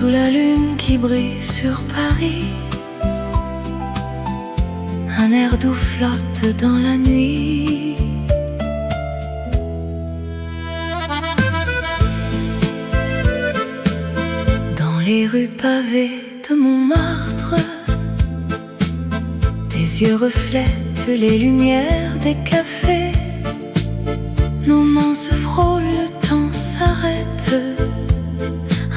Sous la lune qui brille sur Paris, un air doux flotte dans la nuit. Dans les rues pavées de Montmartre, tes yeux reflètent les lumières des cafés. Nos mains se frôlent, le temps s'arrête.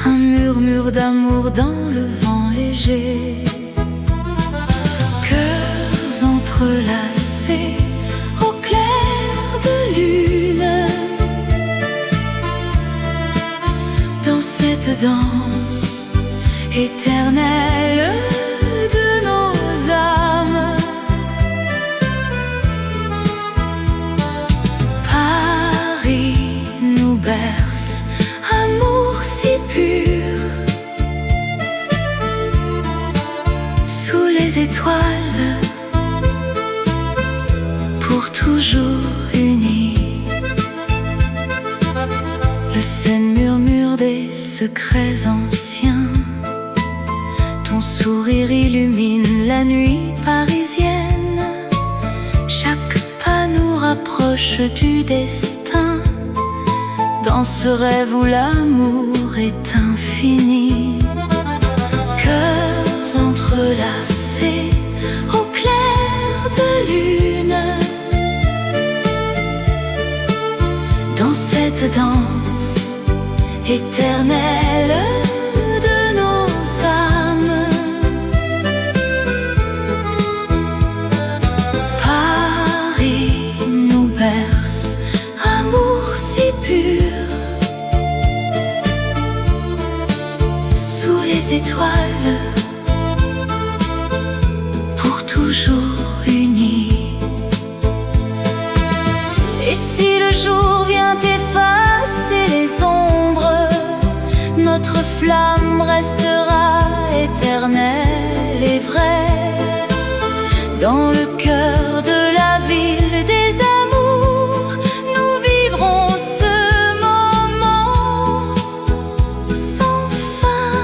Un murmure d'amour dans le vent léger. Cœurs entrelacés au clair de lune, dans cette danse éternelle de nos âmes. Paris nous berce, amour si pur, sous les étoiles, pour toujours unis. Le Seine murmure des secrets anciens, ton sourire illumine la nuit parisienne. Chaque pas nous rapproche du destin, dans ce rêve où l'amour est infini. Cœurs entrelacés au clair de lune, dans cette danse éternelle de nos âmes. Paris nous berce, amour si pur, sous les étoiles, pour toujours unis. Et si le jour vient effacer les ombres, notre flamme restera éternelle et vraie. Dans le cœur de la ville des amours, nous vivrons ce moment sans fin.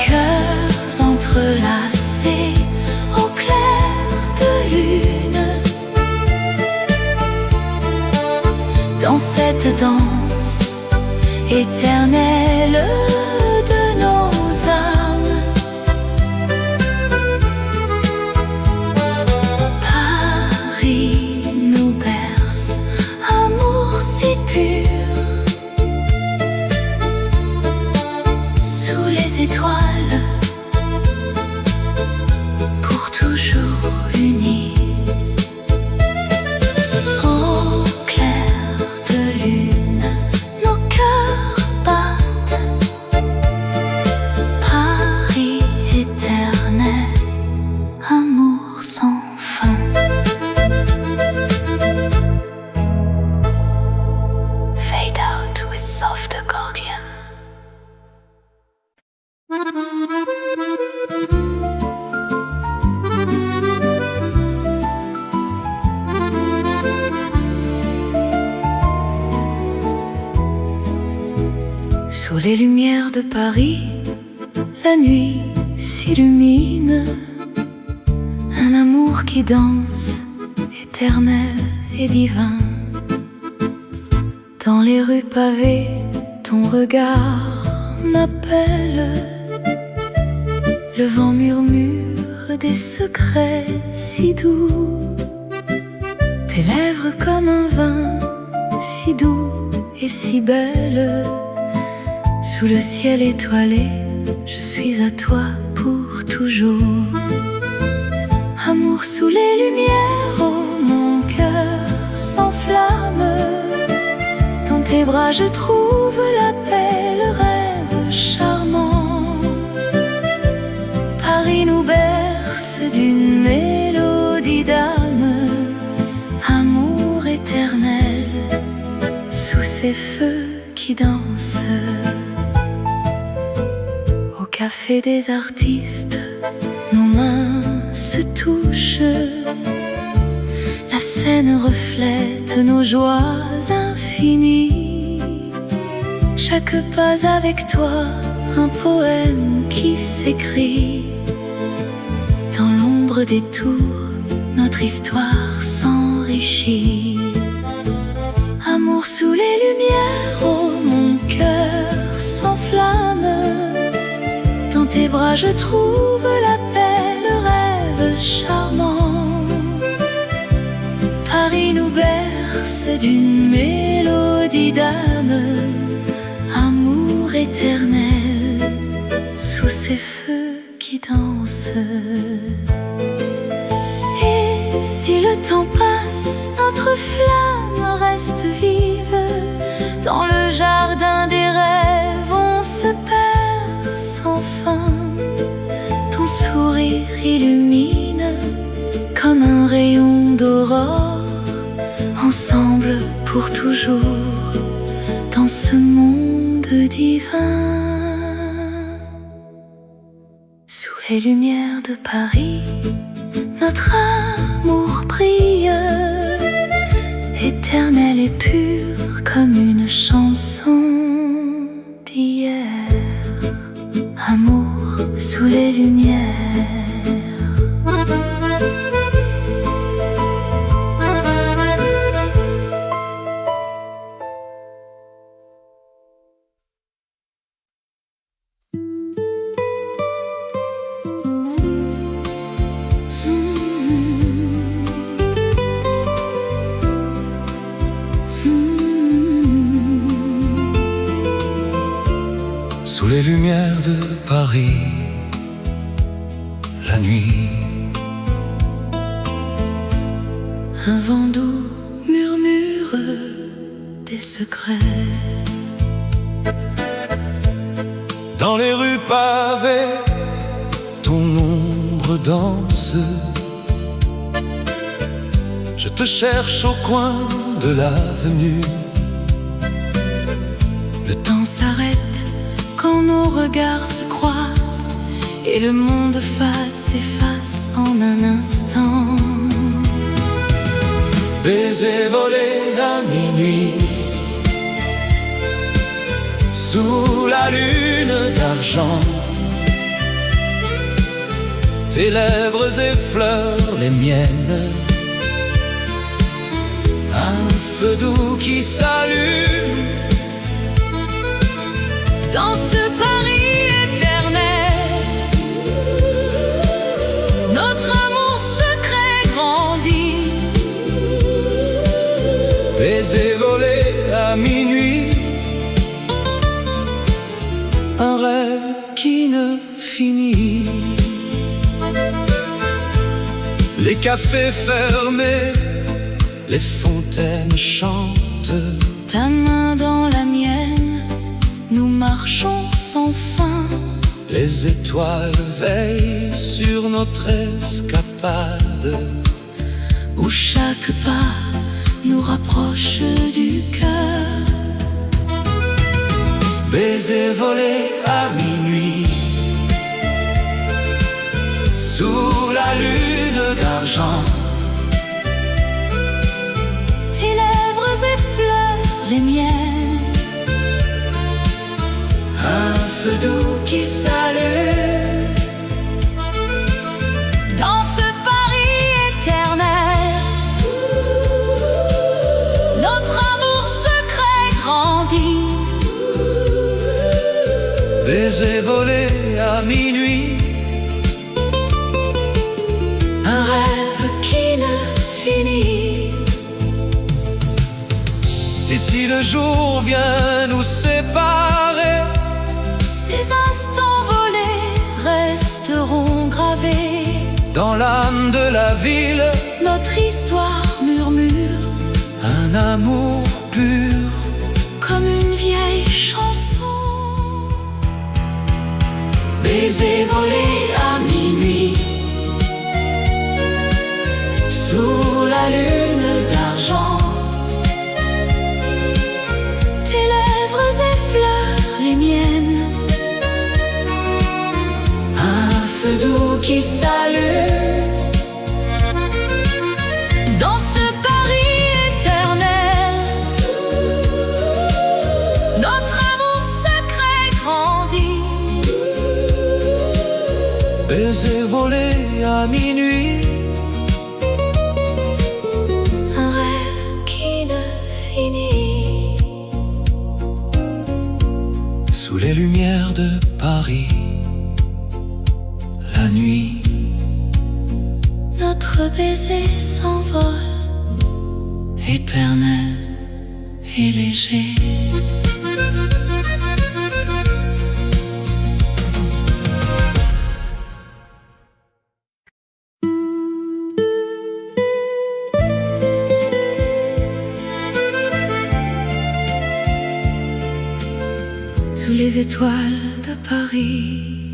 Cœurs entrelacés au clair de lune, dans cette danse éternelle de nos âmes. Paris nous berce, amour si pur, sous les étoiles, pour toujours unis. Au clair de lune, nos cœurs battent. Paris éternel, amour sans fin. Fade out with soft accordion. Sous les lumières de Paris, la nuit s'illumine. Un amour qui danse, éternel et divin. Dans les rues pavées, ton regard m'appelle. Le vent murmure des secrets si doux. Tes lèvres comme un vin si doux et si belle. Sous le ciel étoilé, je suis à toi pour toujours. Amour sous les lumières, oh mon cœur s'enflamme. Dans tes bras je trouve la paix, le rêve charmant. Paris nous berce d'une mélodie d'âme. Amour éternel, sous ces feux qui dansent. Au café des artistes, nos mains se touchent. La scène reflète nos joies infinies. Chaque pas avec toi, un poème qui s'écrit. Dans l'ombre des tours, notre histoire s'enrichit. Amour sous les lumières, oh mon cœur s'enflamme. Dans tes bras je trouve la paix, le rêve charmant. Paris nous berce d'une mélodie d'âme. Amour éternel sous ces feux qui dansent. Et si le temps passe, notre flamme reste vive. Dans le jardin des rêves, on se perd sans fin. Ton sourire illumine comme un rayon d'aurore. Ensemble pour toujours, dans ce monde divin. Sous les lumières de Paris, notre amour brille, éternel et pur comme une chanson d'hier. Amour sous les lumières. Sous les lumières de Paris, la nuit, un vent doux murmure des secrets. dans les rues pavées, ton ombre danse. Je te cherche au coin de l'avenue. Le temps s'arrête quand nos regards se croisent et le monde fade s'efface en un instant. Baiser volé à minuit, sous la lune d'argent. Tes lèvres effleurent les miennes, un feu doux qui s'allume. Dans ce Paris éternel, notre amour secret grandit. Baiser volé à minuit, un rêve qui ne finit. Les cafés fermés, les fontaines chantent. Ta main dans la mienne, nous marchons sans fin. Les étoiles veillent sur notre escapade, où chaque pas nous rapproche du cœur. Baiser volé à minuit, sous la lune d'argent. Tes lèvres effleurent les miennes, un feu doux qui s'allume. dans ce Paris éternel, notre amour secret grandit. Baiser volé à minuit, Un rêve qui ne finit. et si le jour vient nous séparer, Ces instants volés resteront gravés. dans l'âme de la ville, Notre histoire murmure un amour pur. comme une vieille chanson. Baiser volé à minuit, sous la lune d'argent. Tes lèvres effleurent les miennes, Un feu doux qui s'allume. dans ce Paris éternel, notre amour à minuit. Un rêve qui ne finit. Sous les lumières de Paris, la nuit, notre baiser s'envole, éternel et léger. Sous les étoiles de Paris,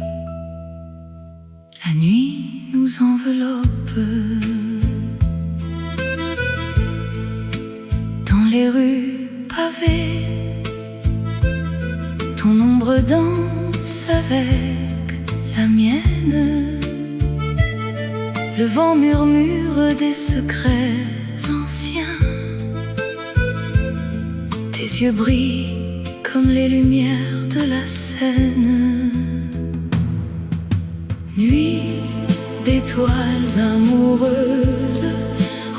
la nuit nous enveloppe. Dans les rues pavées, ton ombre danse avec la mienne. Le vent murmure des secrets anciens. Tes yeux brillent comme les lumières de la Seine. Nuit d'étoiles amoureuses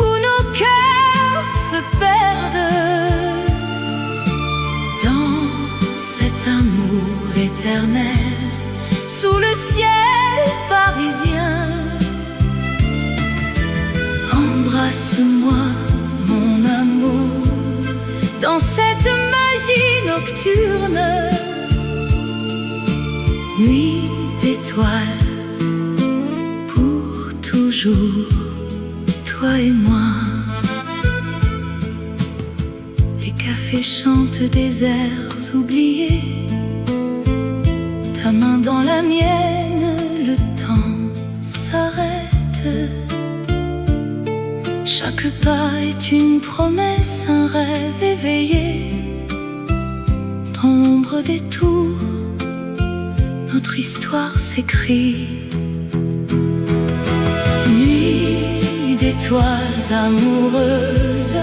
où nos cœurs se perdent dans cet amour éternel sous le ciel parisien. Embrasse-moi, mon amour, dans cette magie nocturne. Nuit d'étoiles, pour toujours, toi et moi. Les cafés chantent des airs oubliés, ta main dans la mienne, le temps s'arrête. Chaque pas est une promesse, un rêve éveillé. Dans l'ombre des tours, notre histoire s'écrit. Nuit d'étoiles amoureuses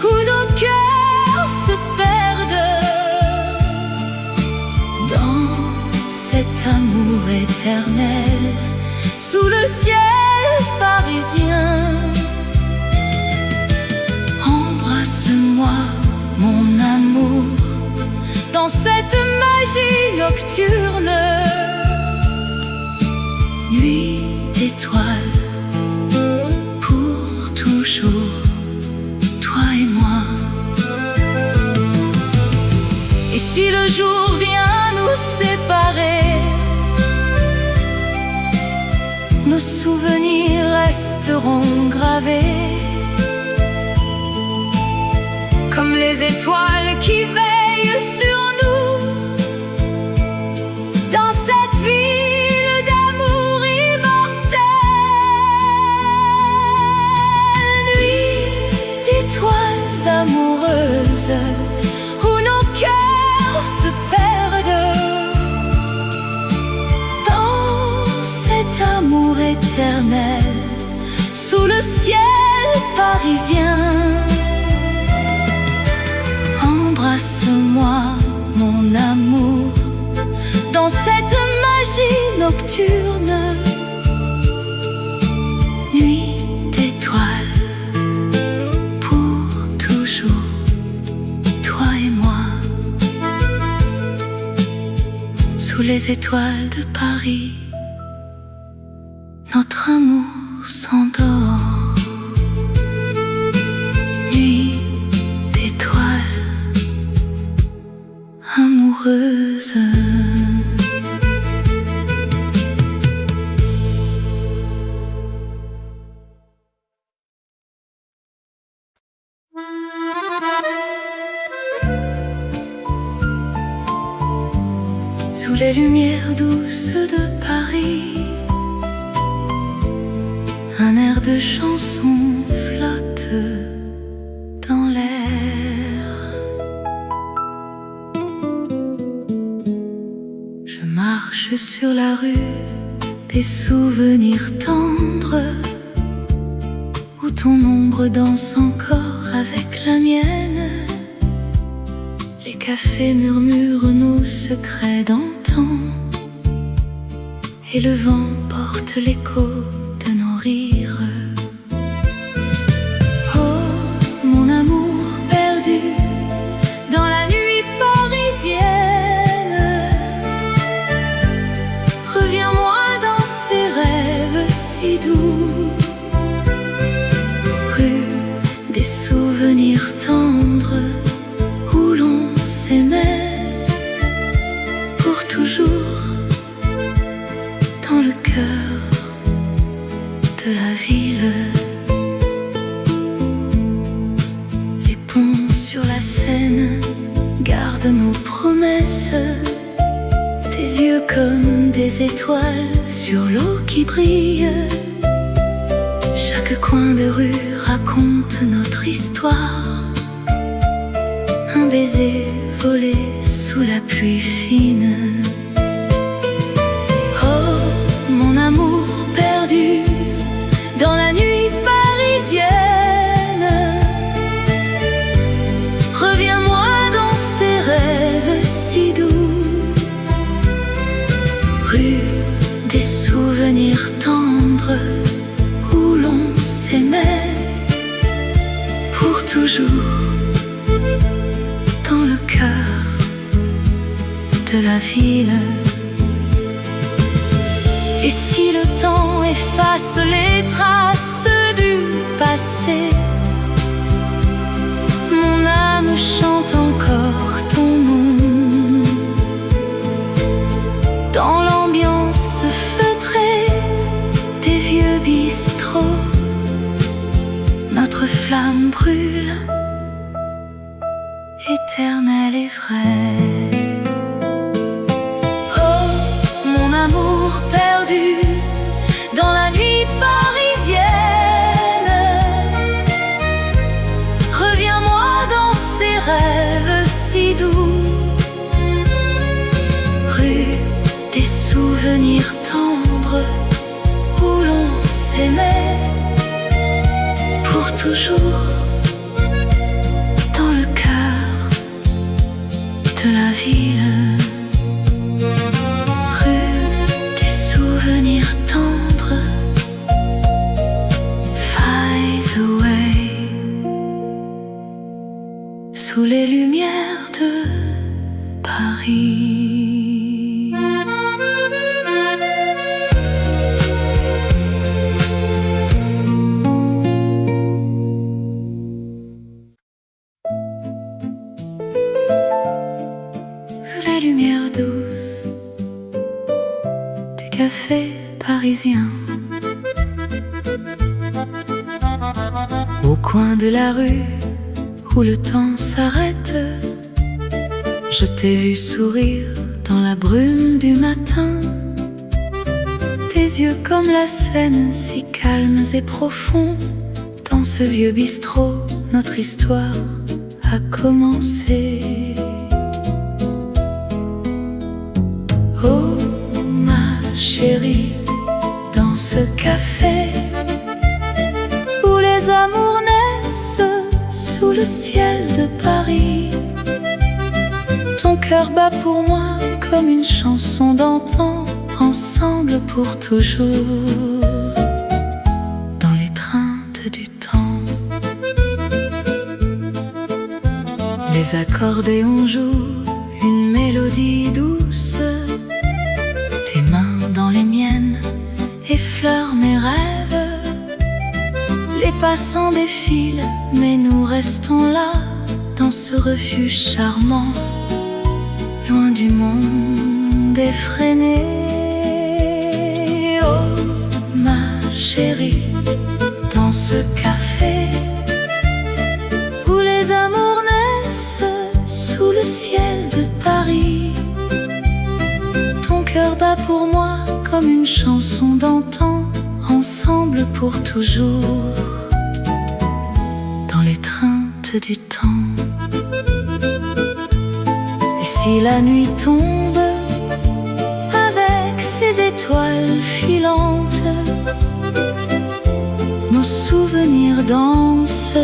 où nos cœurs se perdent dans cet amour éternel sous le ciel parisien. Embrasse-moi, mon amour, dans cette magie nocturne. Nuit d'étoiles, pour toujours, toi et moi. Et si le jour vient nous séparer, nos souvenirs resteront gravés comme les étoiles qui veillent sur nous dans cette ville d'amour immortel. Nuit d'étoiles amoureuses où nos cœurs se perdent dans cet amour éternel sous le ciel parisien. Embrasse-moi, mon amour, dans cette magie nocturne. Nuit d'étoiles, pour toujours, toi et moi. Sous les étoiles de Paris, notre amour s'endort. Nuit d'étoiles amoureuse. Sous les lumières douces de Paris, un air de chanson flotte dans l'air. Je marche sur la rue des souvenirs tendres où ton ombre danse encore avec la mienne. Les cafés murmurent nos secrets d'antan et le vent porte l'écho de nos souvenirs tendres où l'on s'aimait pour toujours dans le cœur de la ville. Les ponts sur la Seine gardent nos promesses, tes yeux comme des étoiles sur l'eau qui brille. Chaque coin de rue raconte notre histoire, un baiser volé sous la pluie fine. Oh, mon amour perdu dans la nuit parisienne, reviens-moi dans ces rêves si doux, rue des souvenirs tendres où l'on s'aimait pour toujours dans le cœur de la ville. Et si le temps efface les traces du passé, mon âme chante encore ton nom. Dans l'ambiance feutrée des vieux bistrots, notre flamme brûle, éternelle et vraie. Oh, mon amour perdu dans la nuit parisienne, reviens-moi dans ces rêves si doux, rue des souvenirs tendres où l'on s'aimait pour toujours dans le cœur de la ville. Rue des souvenirs tendres, fades away, sous les lumières de Paris. Sous les lumières douces du café parisien, au coin de la rue où le temps s'arrête, je t'ai vu sourire dans la brume du matin. Tes yeux comme la Seine, si calmes et profonds. Dans ce vieux bistrot, notre histoire a commencé. Oh ma chérie, dans ce café où les amours naissent sous le ciel de Paris, ton cœur bat pour moi comme une chanson d'antan, ensemble pour toujours dans l'étreinte du temps. Les accordéons jouent une mélodie douce, tes mains dans les miennes effleurent mes rêves. Les passants défilent, mais nous restons là, dans ce refuge charmant, loin du monde effréné. Oh ma chérie, dans ce café où les amours naissent sous le ciel de Paris, ton cœur bat pour moi comme une chanson d'antan, ensemble pour toujours dans l'étreinte du temps. Et si la nuit tombe avec ses étoiles filantes, nos souvenirs dansent,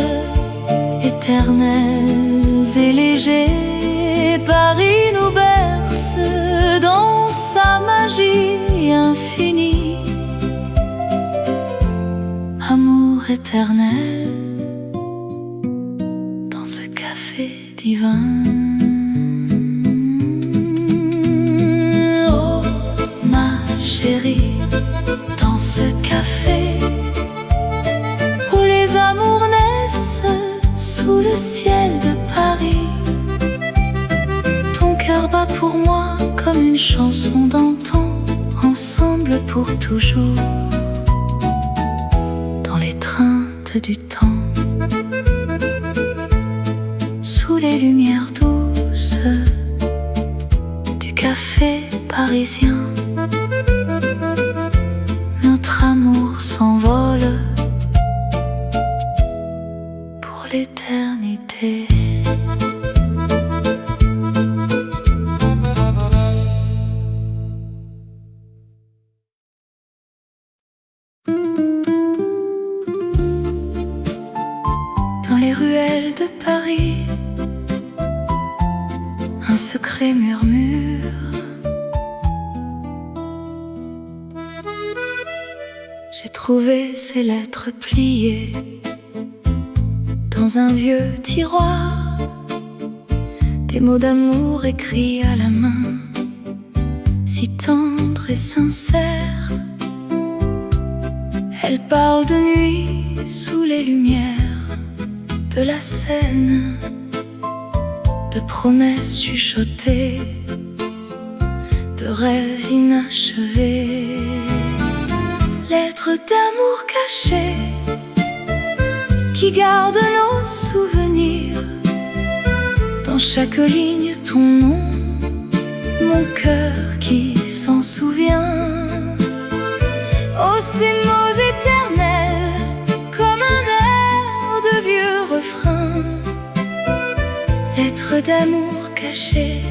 éternels et légers. Paris nous berce dans sa magie infinie. Amour éternel dans ce café divin. Oh ma chérie, dans ce café où les amours naissent sous le ciel de Paris. Ton cœur bat pour moi comme une chanson d'antan, ensemble pour toujours, dans l'étreinte du temps, sous les lumières douces du café parisien. Notre amour s'envole pour l'éternité. Dans les ruelles de Paris, un secret murmure. J'ai trouvé ces lettres pliées dans un vieux tiroir, des mots d'amour écrits à la main, si tendres et sincères. Elles parlent de nuit sous les lumières de la Seine, de promesses chuchotées, de rêves inachevés. Lettres d'amour cachées qui gardent nos souvenirs. Dans chaque ligne ton nom, mon cœur qui s'en souvient. Oh, ces mots éternels comme un air de vieux refrain. Lettres d'amour cachées,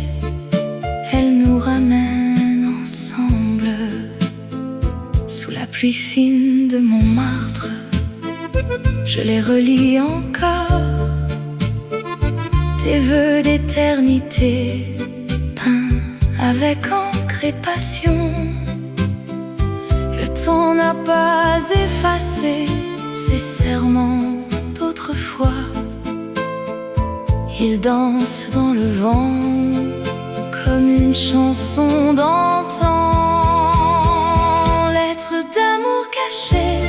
elles nous ramènent ensemble sous la pluie fine de Montmartre. Je les relis encore, tes vœux d'éternité peints avec encre et passion. Le temps n'a pas effacé ces serments d'autrefois. Ils dansent dans le vent comme une chanson d'antan. Lettres d'amour cachées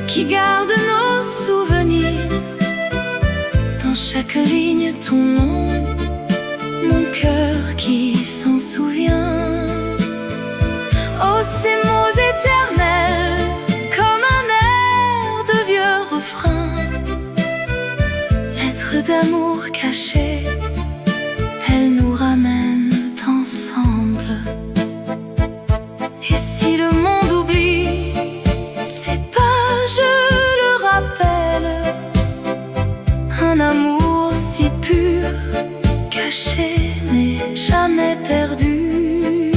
qui gardent nos souvenirs. Dans chaque ligne ton nom, mon cœur qui s'en souvient. Oh, ces mots éternels comme un air de vieux refrain. Lettres d'amour cachées, elles nous ramènent ensemble. Et si le monde oublie ces pages, le rappelle un amour si pur, caché mais jamais perdu.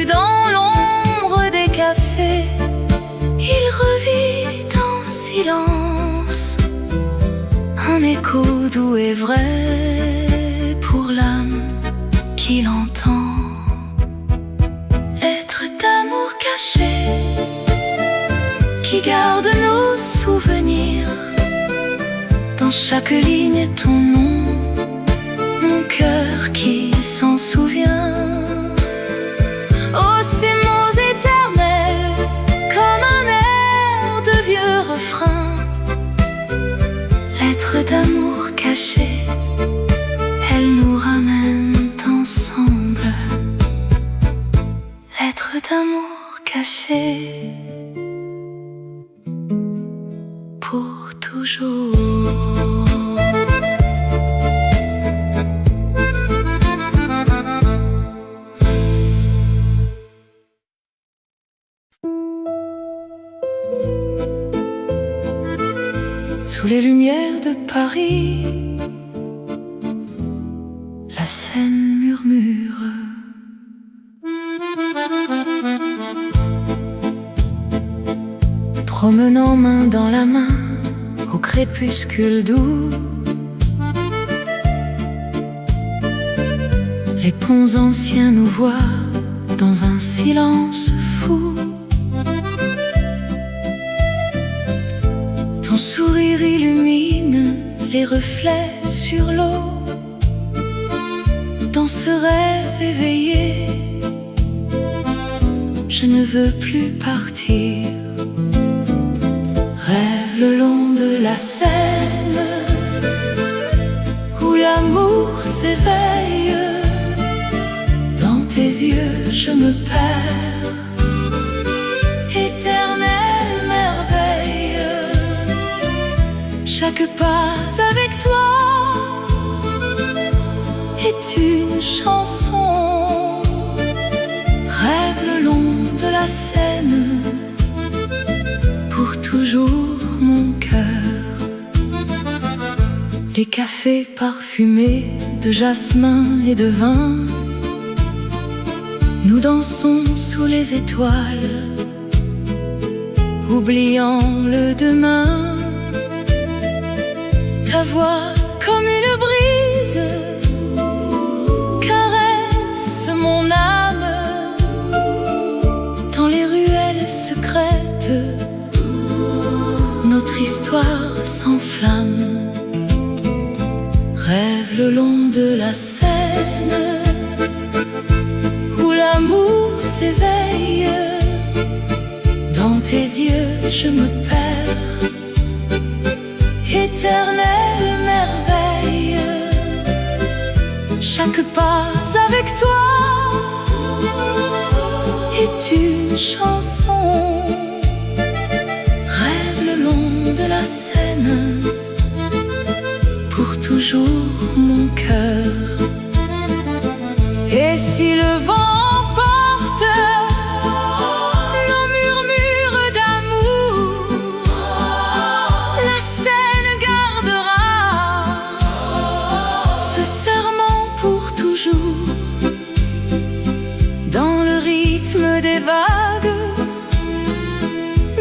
Dans l'ombre des cafés, il revit en silence, un écho doux et vrai pour l'âme qui l'entend. Lettres d'amour cachées qui gardent nos souvenirs. Dans chaque ligne ton nom, mon cœur qui s'en souvient. Oh, ces mots éternels comme un air de vieux refrain. Lettres d'amour cachées, elles nous ramènent ensemble. Lettres d'amour cachées pour toujours. Sous les lumières de Paris, la Seine murmure. Promenant main dans la main au crépuscule doux, les ponts anciens nous voient dans un silence fou. Ton sourire illumine les reflets sur l'eau. Dans ce rêve éveillé, je ne veux plus partir. Rêve le long de la Seine, s'éveille. Dans tes yeux je me perds, éternelle merveille. Chaque pas avec toi est une chanson. Rêve le long de la Seine, pour toujours mon cœur. Les cafés parfumés de jasmin et de vin, nous dansons sous les étoiles, oubliant le demain. Ta voix comme une brise caresse mon âme. Dans les ruelles secrètes, notre histoire s'enflamme. Rêve le long de la Seine, où l'amour s'éveille. Dans tes yeux je me perds, éternelle merveille. Chaque pas avec toi est une chanson. Rêve le long de la Seine, pour toujours mon cœur. Et si le vent emporte nos murmures d'amour, la Seine gardera ce serment pour toujours. Dans le rythme des vagues,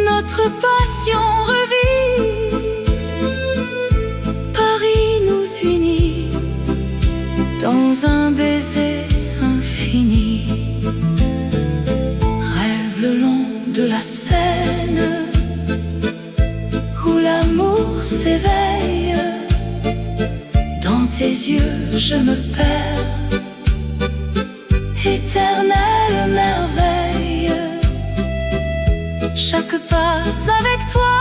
notre passion revit. Paris nous unit dans un baiser infini. Rêve le long de la Seine, où l'amour s'éveille. Dans tes yeux je me perds, éternelle merveille. Chaque pas avec toi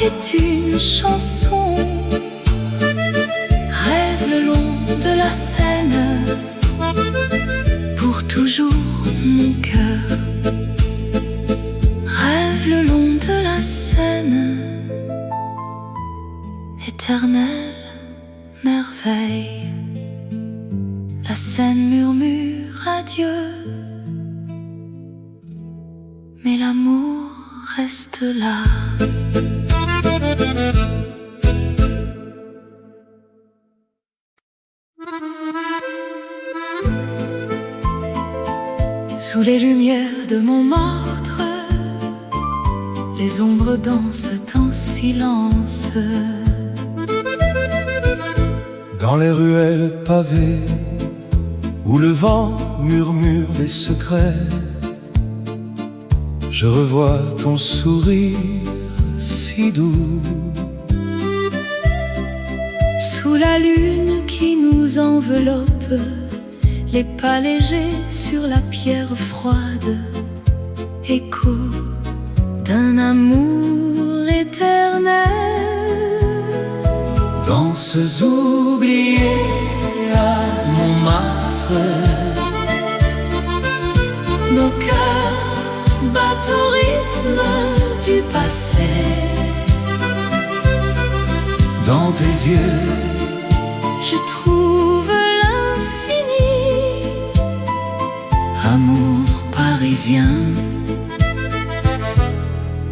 est une chanson. Rêve le long de la Seine, pour toujours mon cœur. Rêve le long de la Seine, éternelle merveille. La Seine murmure adieu, mais l'amour reste là. Sous les lumières de Montmartre, les ombres dansent en silence. Dans les ruelles pavées, où le vent murmure des secrets, je revois ton sourire si doux. Sous la lune qui nous enveloppe, les pas légers sur la pierre froide, écho d'un amour éternel. Danses oubliées à Montmartre, nos cœurs battent au rythme du passé. Dans tes yeux, je trouve l'infini. Amour parisien,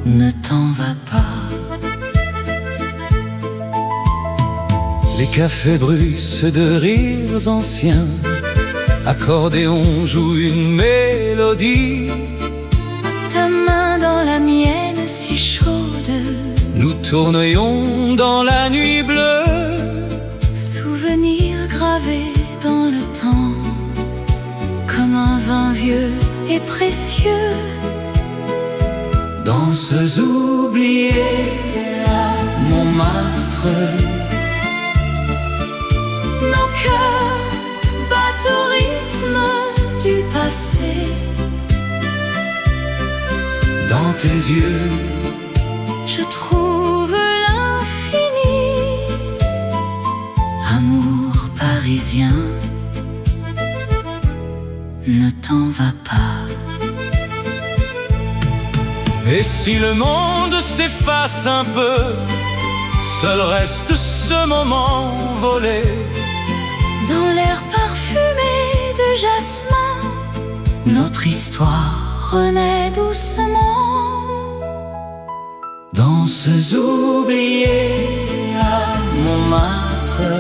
ne t'en va pas. les cafés bruissent de rires anciens, accordéon joue une mélodie. Ta main dans la mienne si chaude, nous tournions dans la nuit bleue. souvenirs gravés dans le temps, comme un vin vieux et précieux. Danses oubliées à Montmartre, nos cœurs battent au rythme du passé. dans tes yeux, Je trouve l'infini. ne t'en va pas. Et si le monde s'efface un peu, seul reste ce moment volé dans l'air parfumé de jasmin. Notre histoire renaît doucement. Danses oubliées à Montmartre,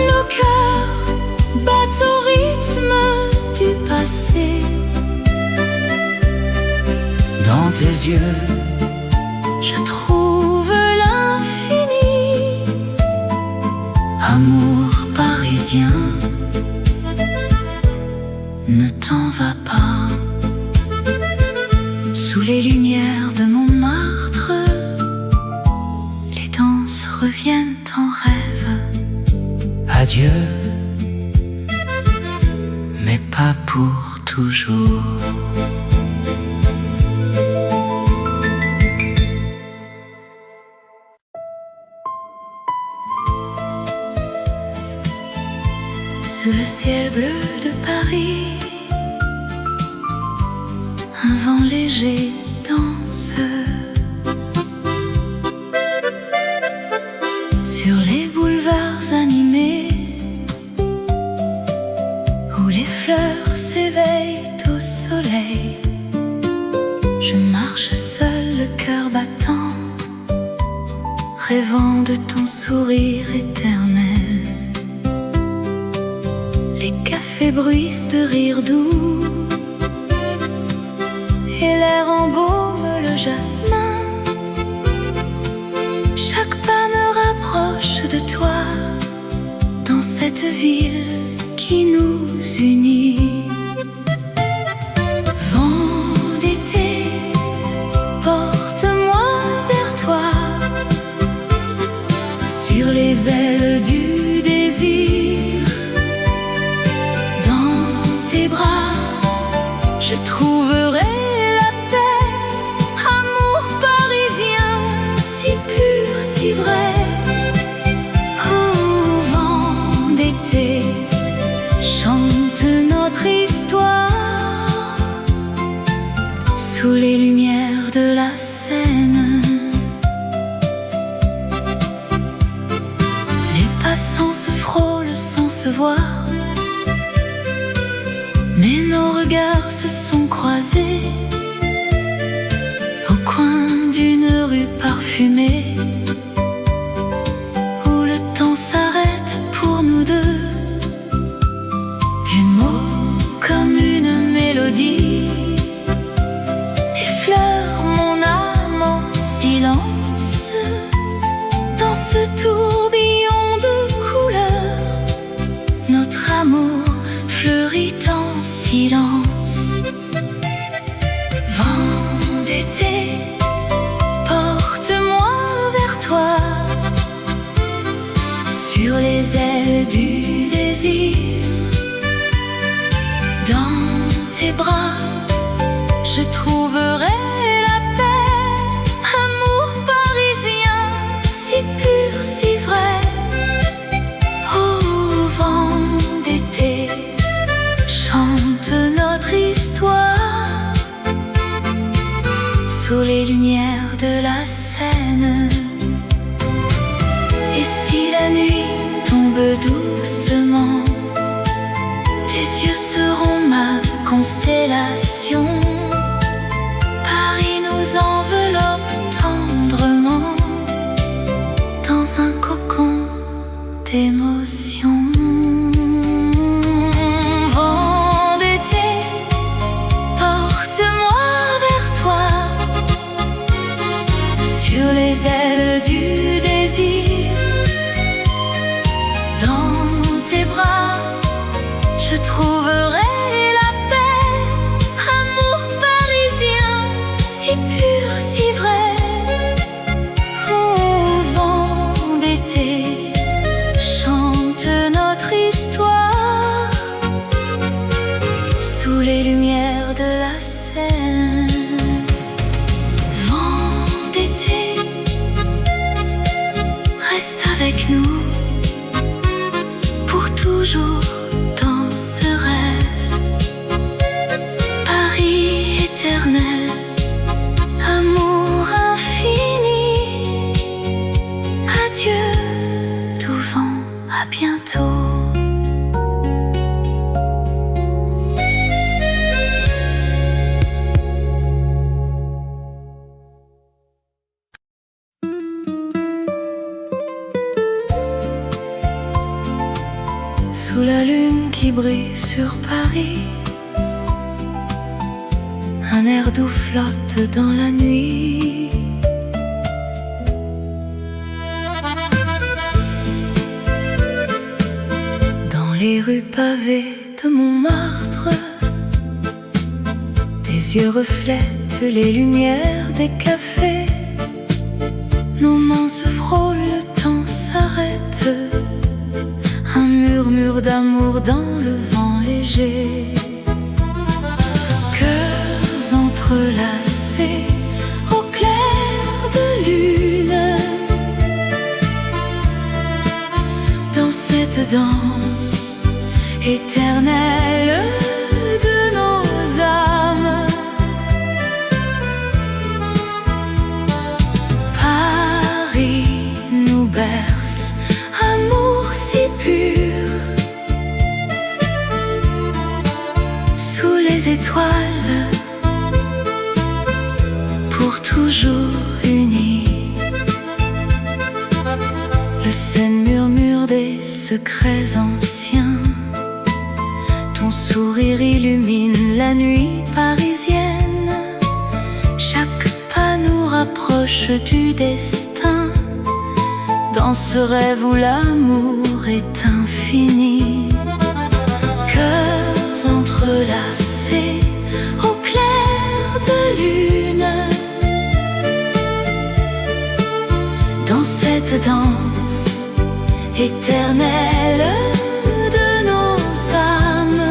nos cœurs battent au rythme du passé. Dans tes yeux, je trouve l'infini. Amour parisien, ne t'en va pas. Sous les lumières de Montmartre, les danses reviennent en rêve. adieu, mais pas pour toujours. Sous le ciel bleu de Paris, un vent léger danse. Sur les boulevards animés, où les fleurs s'éveillent au soleil, je marche seul, le cœur battant, rêvant de ton sourire éternel. Les cafés bruissent de rires doux, et l'air embaume le jasmin. Chaque pas me rapproche de toi, dans cette ville qui nous unit. Vent d'été, porte-moi vers toi, sur les ailes du désir. Dans tes bras, je trouverai la paix, amour parisien, si pur, si vrai. Oh, vent d'été, chante notre histoire, sous les lumières de la Seine. Les passants se frôlent sans se voir, mais nos regards se sont croisés au coin d'une rue parfumée, où le temps s'arrête pour nous deux. Tes mots comme une mélodie effleurent mon âme en silence. Dans ce tourbillon de couleurs, notre amour fleurit en silence. Vent d'été, porte-moi vers toi, sur les ailes du désir. Dans tes bras, je trouverai la paix, amour parisien, si pur, si vrai. Oh, vent d'été, chante notre histoire, sous les lumières de la Seine. Et si la nuit tombe doucement, tes yeux seront ma constellation. Paris nous enveloppe tendrement, dans un cocon d'émotion. Vent d'été, porte-moi vers toi, sur les ailes du désir. Dans tes bras, je trouverai la paix, amour parisien, si pur, si vrai. Oh, vent d'été, chante notre histoire, sous les lumières de la Seine. Vent d'été, sous la lune qui brille sur Paris. Un air doux flotte dans la nuit. Dans les rues pavées de Montmartre, tes yeux reflètent les lumières des cafés. Nos mains se frôlent, le temps s'arrête. Un murmure d'amour dans le vent léger. Cœurs entrelacés au clair de lune. Dans cette danse éternelle de nos âmes. Paris nous berce, amour si pur. Sous les étoiles, pour toujours unis. Le Seine murmure des secrets anciens. Ton sourire illumine la nuit parisienne. Chaque pas nous rapproche du destin. Dans ce rêve où l'amour est infini. Cœurs entrelacés au clair de lune. Dans cette danse éternelle de nos âmes.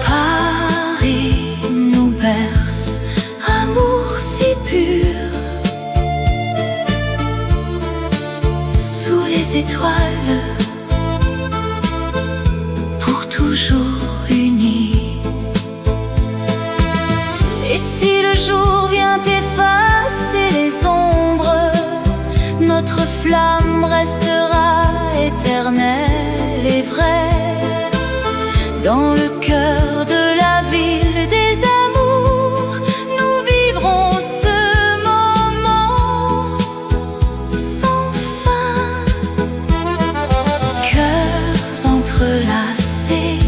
Paris nous berce, amour si pur. Sous les étoiles, pour toujours unis. Et si le jour vient effacer les ombres, notre flamme restera éternelle et vraie. Dans le cœur de la ville des amours, nous vivrons ce moment sans fin. Cœurs entrelacés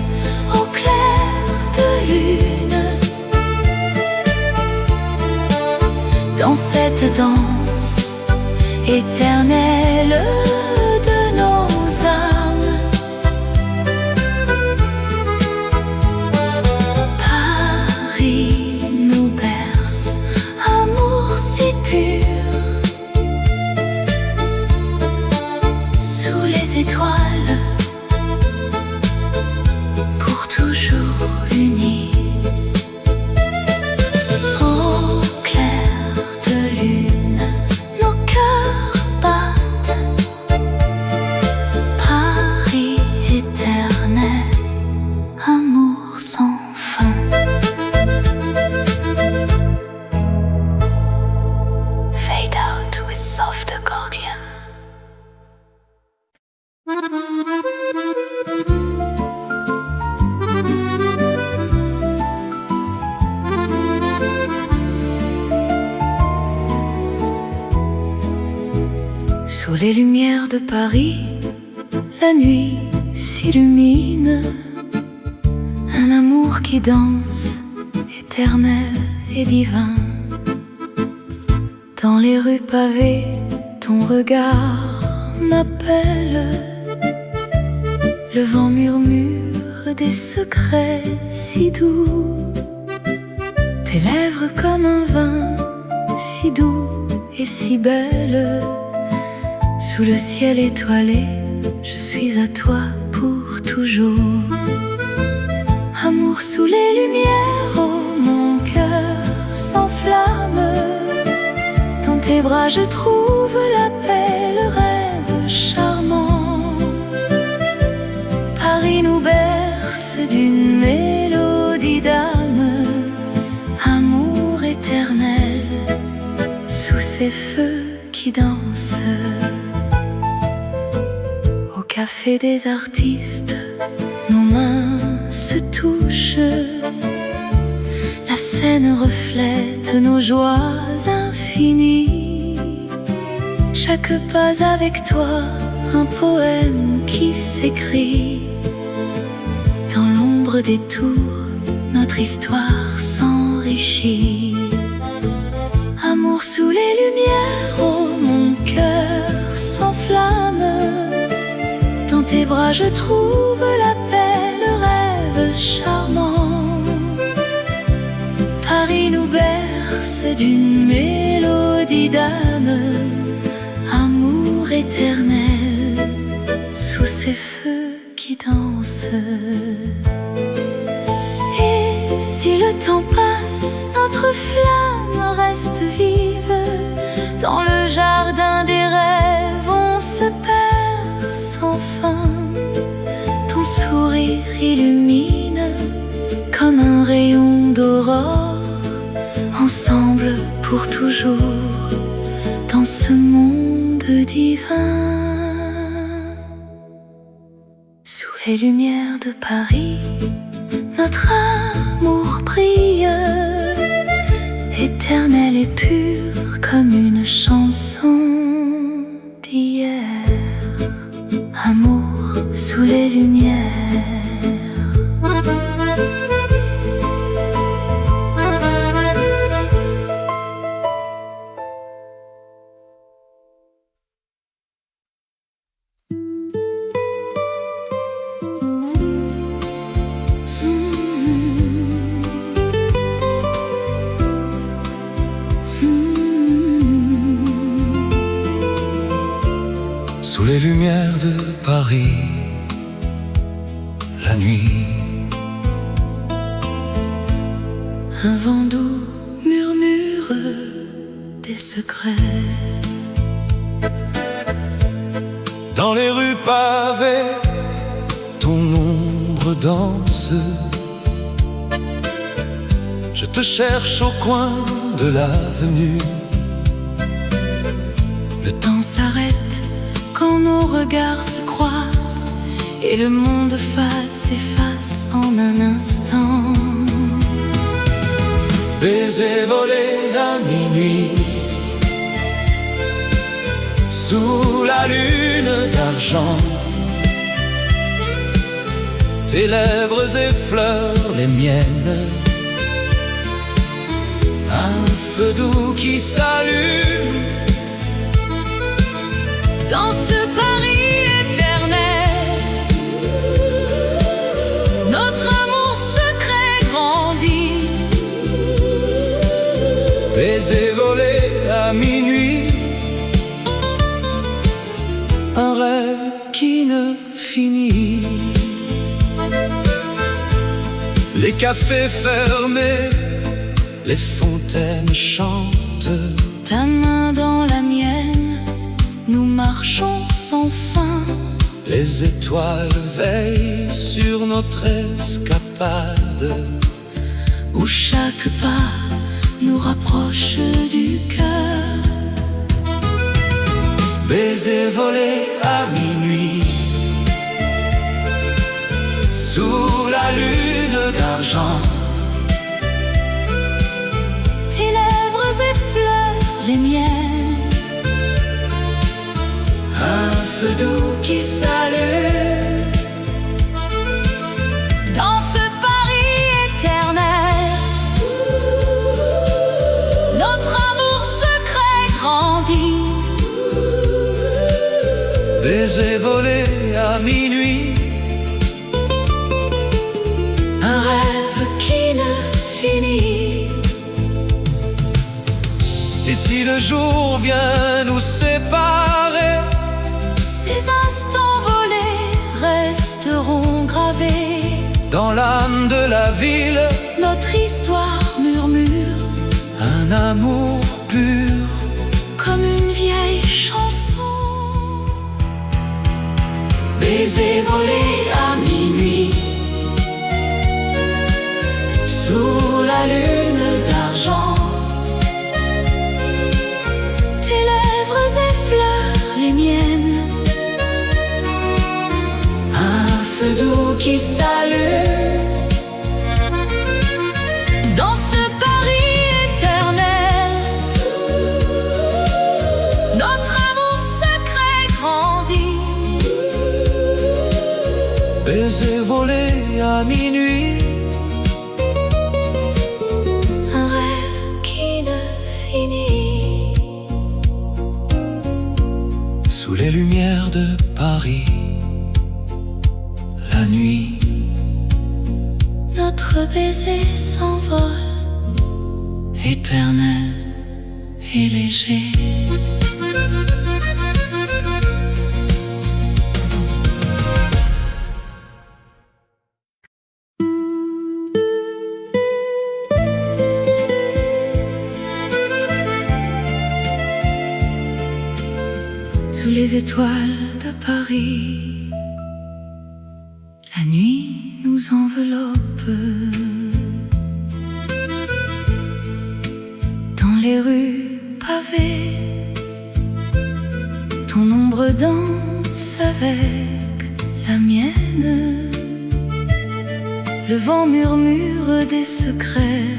au clair de lune. Dans cette danse éternelle de nos âmes. Paris nous berce, amour si pur. Sous les étoiles, pour toujours unis. Au clair de lune, nos cœurs battent. Paris éternel, amour sans fin. Fade out with soft accordion. Sous les lumières de Paris, la nuit s'illumine. Un amour qui danse, éternel et divin. Dans les rues pavées, ton regard m'appelle. Le vent murmure des secrets si doux. Tes lèvres comme un vin, si doux et si belle. Sous le ciel étoilé, je suis à toi pour toujours. Amour sous les lumières, oh mon cœur s'enflamme. Dans tes bras je trouve la paix, le rêve charmant. Paris nous berce d'une mélodie d'âme. Amour éternel, sous ces feux qui dansent. Au café des artistes, nos mains se touchent. La scène reflète nos joies infinies. Chaque pas avec toi, un poème qui s'écrit. Dans l'ombre des tours, notre histoire s'enrichit. Amour sous les lumières, oh mon cœur s'enflamme. Dans tes bras je trouve la paix, le rêve charmant. Paris nous berce d'une mélodie d'âme. Amour éternel sous ces feux qui dansent. Et si le temps passe, notre flamme reste vive. Dans le jardin des rêves, on se perd sans fin. Ton sourire illumine comme un rayon d'aurore. Ensemble pour toujours dans ce monde divin. Sous les lumières de Paris, notre amour brille, éternel et pur comme une chanson d'hier. Amour sous les lumières. Sous les lumières de Paris, la nuit, un vent doux murmure des secrets. dans les rues pavées, ton ombre danse. Je te cherche au coin de l'avenue. Le temps s'arrête quand nos regards se croisent et le monde fade s'efface en un instant. Baiser volé à minuit, sous la lune d'argent. Tes lèvres effleurent les miennes, un feu doux qui s'allume. Dans ce Paris éternel, notre amour secret grandit. Baiser volé à minuit, un rêve qui ne finit. Les cafés fermés, les fontaines chantent. Ta main dans la mienne, nous marchons sans fin. Les étoiles veillent sur notre escapade, où chaque pas nous rapproche du cœur. Baiser volé à minuit, sous la lune d'argent. Tes lèvres effleurent les miennes, un feu doux qui s'allume. dans ce Paris éternel, notre amour secret grandit. Baiser volé à minuit, Un rêve qui ne finit. et si le jour vient nous séparer, Ces instants volés resteront gravés. dans l'âme de la ville, Notre histoire murmure un amour pur. comme une vieille chanson. Baiser volé à minuit, sous la lune d'argent. Tes lèvres effleurent les miennes, Un feu doux qui s'allume. dans ce Paris éternel, notre amour à minuit. Un rêve qui ne finit. Sous les lumières de Paris, la nuit, notre baiser s'envole, éternel et léger. Sous les étoiles de Paris, la nuit nous enveloppe. Dans les rues pavées, ton ombre danse avec la mienne. Le vent murmure des secrets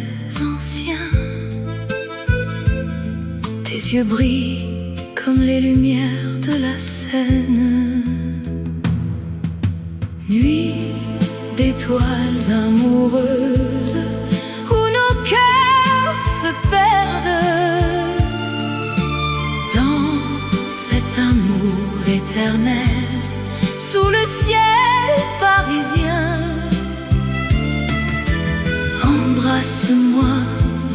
anciens. Tes yeux brillent comme les lumières de la Seine. Nuit d'étoiles amoureuses où nos cœurs se perdent dans cet amour éternel sous le ciel parisien. Embrasse-moi,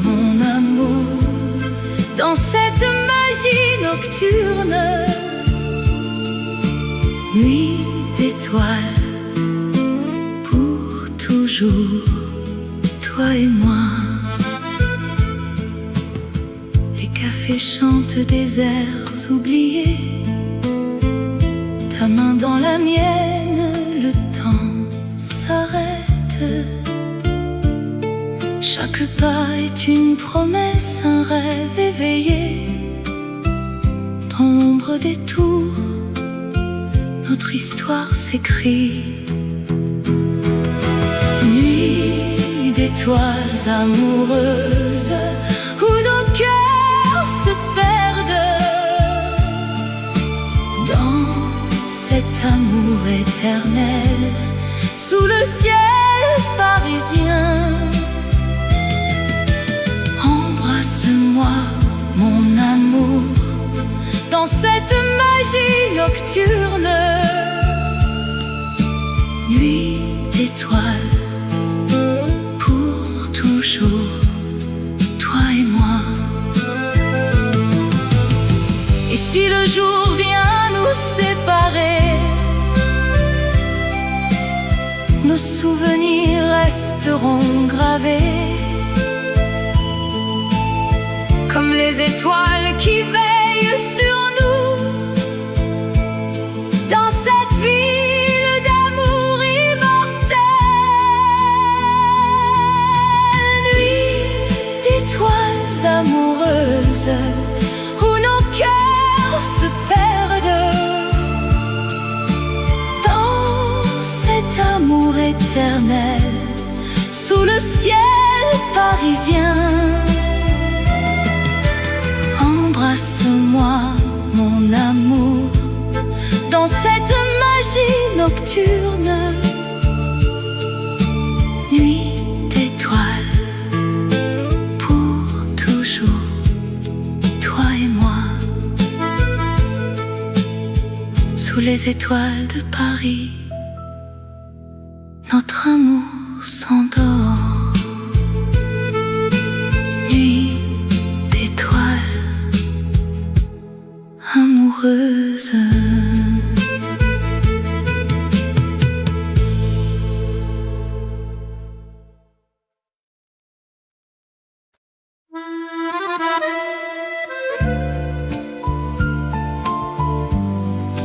mon amour, dans cette magie nocturne. Nuit d'étoiles, pour toujours, toi et moi. Les cafés chantent des airs oubliés, ta main dans la mienne, le temps s'arrête. Chaque pas est une promesse, un rêve éveillé. Dans l'ombre des tours, notre histoire s'écrit. Nuit d'étoiles amoureuses où nos cœurs se perdent dans cet amour éternel sous le ciel parisien. Embrasse-moi, mon amour, dans cette magie nocturne. Nuit d'étoiles, pour toujours, toi et moi. Et si le jour vient nous séparer, nos souvenirs resteront gravés comme les étoiles qui veillent sur nous dans cette ville d'amour immortel. Nuit d'étoiles amoureuses où nos cœurs se perdent dans cet amour éternel sous le ciel parisien. Embrasse-moi, mon amour, dans cette magie nocturne. Nuit d'étoiles, pour toujours, toi et moi. Sous les étoiles de Paris, notre amour s'endort. Nuit d'étoiles amoureuse.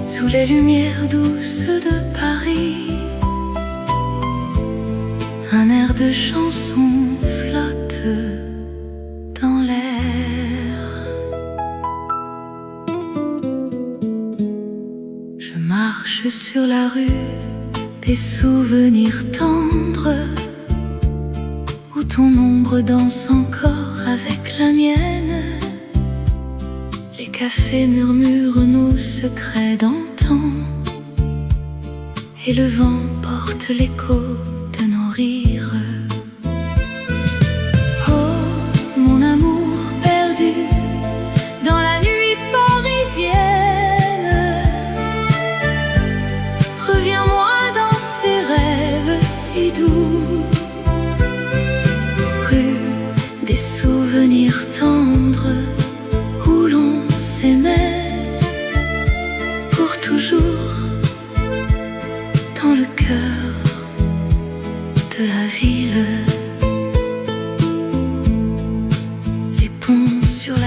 Sous les lumières douces de Paris, un air de chanson flotte dans l'air. Je marche sur la rue des souvenirs tendres où ton ombre danse encore avec la mienne. Les cafés murmurent nos secrets d'antan et le vent porte l'écho de nos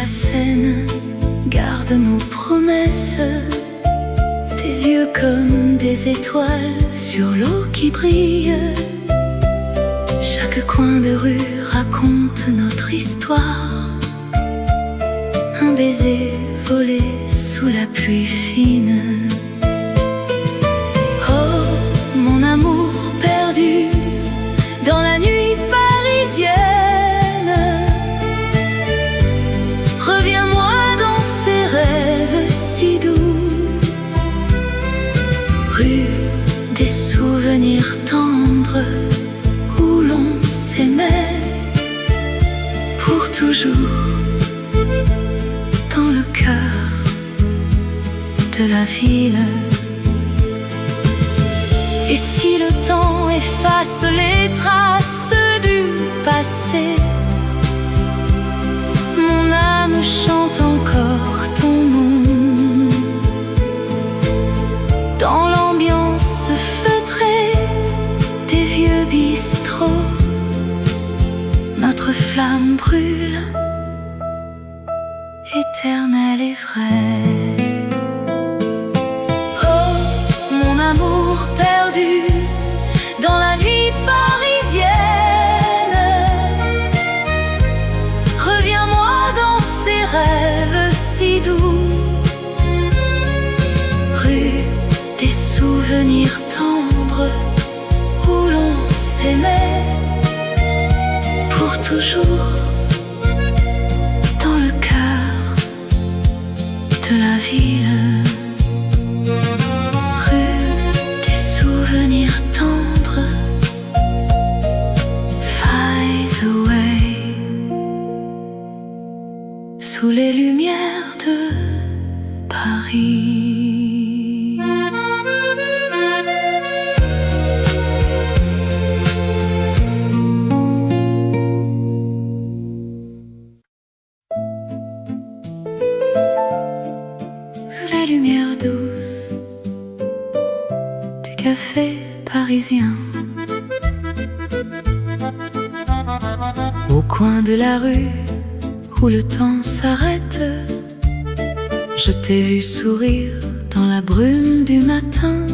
la Seine, garde nos promesses. Tes yeux comme des étoiles sur l'eau qui brille. Chaque coin de rue raconte notre histoire. Un baiser volé sous la pluie fine. Oh, mon amour perdu dans la nuit parisienne, reviens-moi dans ces rêves si doux. Rue des souvenirs tendres où l'on s'aimait pour toujours, dans le cœur de la ville. Et si le temps efface les traces du passé, mon âme chante encore ton nom. Dans l'ambiance feutrée des vieux bistrots, notre flamme brûle, éternelle et vraie. Oh, mon amour perdu dans la nuit parisienne, reviens-moi dans ces rêves si doux. Rue des souvenirs tendres où l'on s'aimait pour toujours, dans le cœur de la ville. Rue des souvenirs tendres, fades away, sous les lumières de Paris. Sous la lumière douce du café parisien, au coin de la rue où le temps s'arrête, je t'ai vu sourire dans la brume du matin.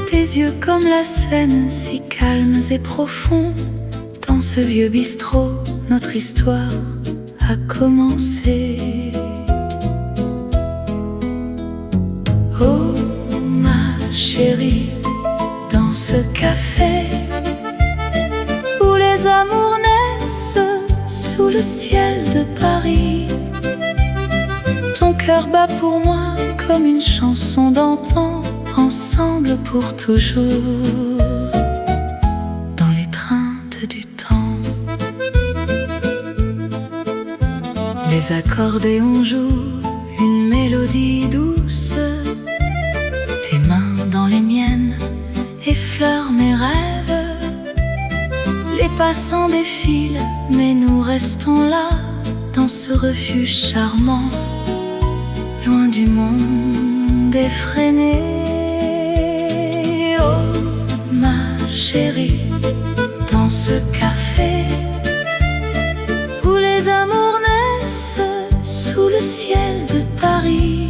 Tes yeux comme la Seine, si calmes et profonds. Dans ce vieux bistrot, notre histoire a commencé. Oh ma chérie, dans ce café où les amours naissent sous le ciel de Paris, ton cœur bat pour moi comme une chanson d'antan, ensemble pour toujours, dans l'étreinte du temps. Les accordéons jouent une mélodie douce, tes mains dans les miennes effleurent mes rêves. Les passants défilent, mais nous restons là, dans ce refuge charmant, loin du monde effréné. Oh ma chérie, dans ce café où les amours naissent sous le ciel de Paris,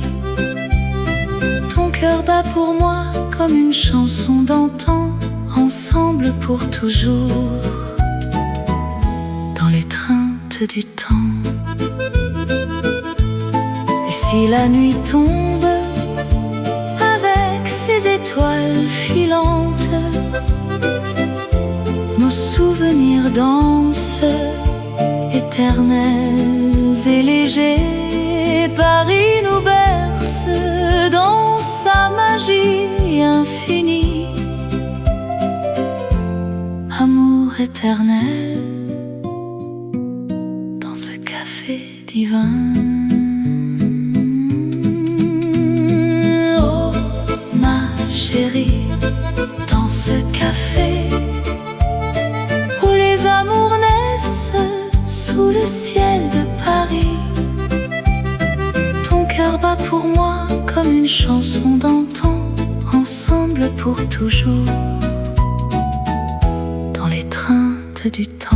ton cœur bat pour moi comme une chanson d'antan, ensemble pour toujours, dans l'étreinte du temps. Et si la nuit tombe avec ses étoiles filantes, nos souvenirs dansent, éternels et légers. Paris nous berce dans sa magie infinie. Amour éternel dans ce café divin. Oh ma chérie, dans ce café où les amours naissent sous le ciel de Paris, ton cœur bat pour moi comme une chanson d'antan, ensemble pour toujours, dans l'étreinte du temps.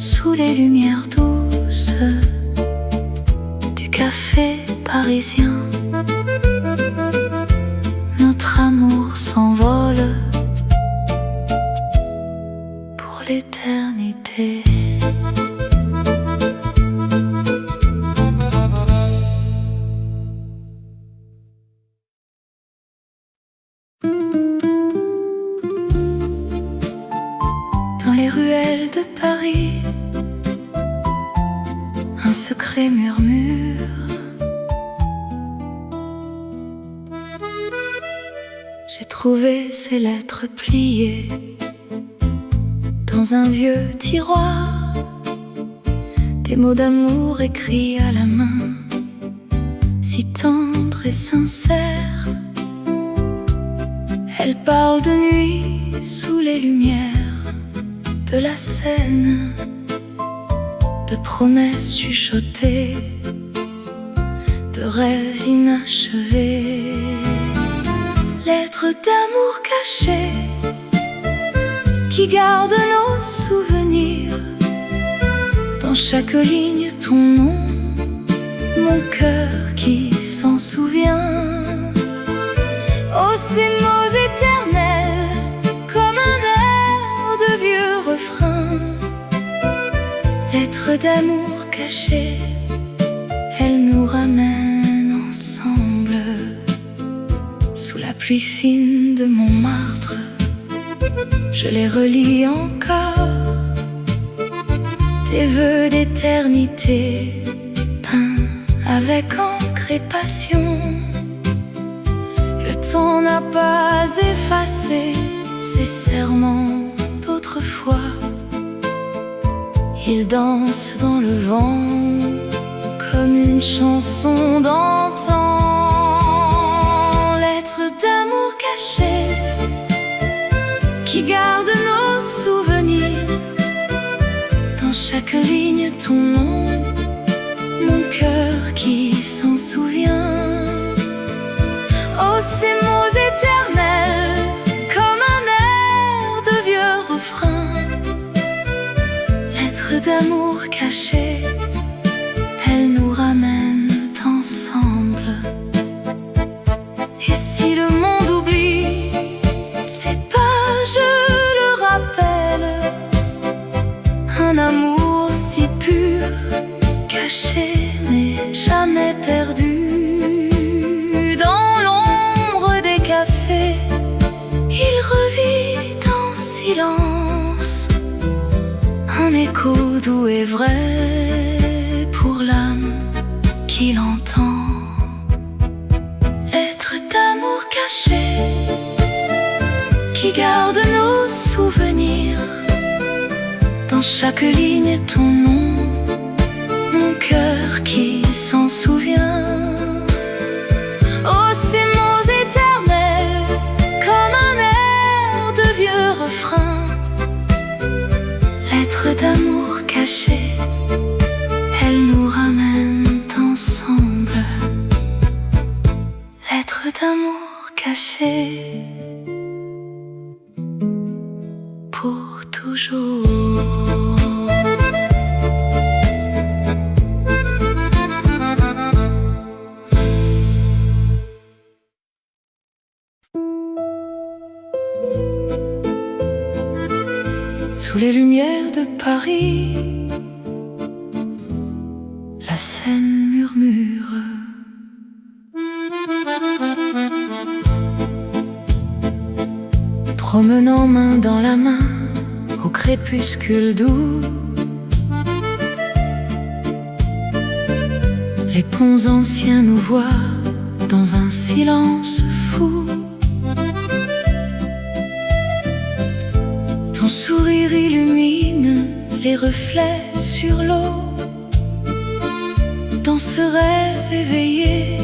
sous les lumières douces du café parisien. Notre amour s'envole pour l'éternité. Dans les ruelles de Paris, un secret murmure. J'ai trouvé ces lettres pliées dans un vieux tiroir, des mots d'amour écrits à la main, si tendres et sincères. Elles parlent de nuit sous les lumières de la Seine, de promesses chuchotées, de rêves inachevés, lettres d'amour cachées qui gardent nos souvenirs. Dans chaque ligne ton nom, mon cœur qui s'en souvient. Oh, ces mots éternels, comme un air de vieux refrain, lettres d'amour cachées, elles nous ramènent ensemble sous la pluie fine de Montmartre. Je les relis encore, tes vœux d'éternité, peints avec encre et passion. Le temps n'a pas effacé ces serments d'autrefois. Ils dansent dans le vent comme une chanson d'antan. Lettres d'amour cachées qui gardent nos souvenirs. Dans chaque ligne ton nom, mon cœur qui s'en souvient. Oh, ces mots éternels, comme un air de vieux refrain, lettres d'amour cachées, elles nous ramènent ensemble. Et si le monde oublie ces pages, le rappelle, un amour si pur, caché mais jamais perdu. Dans l'ombre des cafés, il revit en silence, un écho doux et vrai pour l'âme qui l'entend. Lettres d'amour cachées qui gardent nos souvenirs. Dans chaque ligne ton nom, mon cœur qui s'en souvient. Oh, ces mots éternels, comme un air de vieux refrain, lettres d'amour cachées, elles nous ramènent ensemble. Lettres d'amour cachées pour toujours. Sous les lumières de Paris, la Seine murmure. Promenant main dans la main au crépuscule doux, les ponts anciens nous voient dans un silence fou. Ton sourire illumine les reflets sur l'eau. Dans ce rêve éveillé,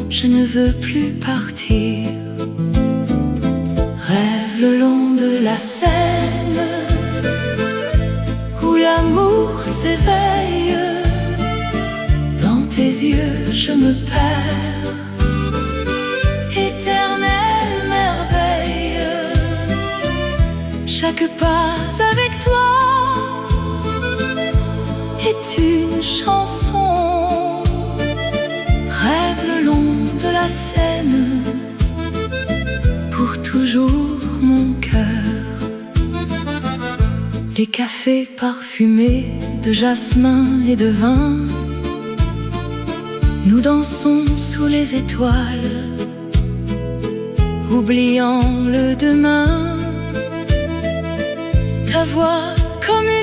je ne veux plus partir. Rêve le long de la Seine, où l'amour s'éveille. Dans tes yeux je me perds, éternelle merveille. Chaque pas avec toi la Seine, pour toujours mon cœur. Les cafés parfumés de jasmin et de vin, nous dansons sous les étoiles, oubliant le demain. Ta voix comme une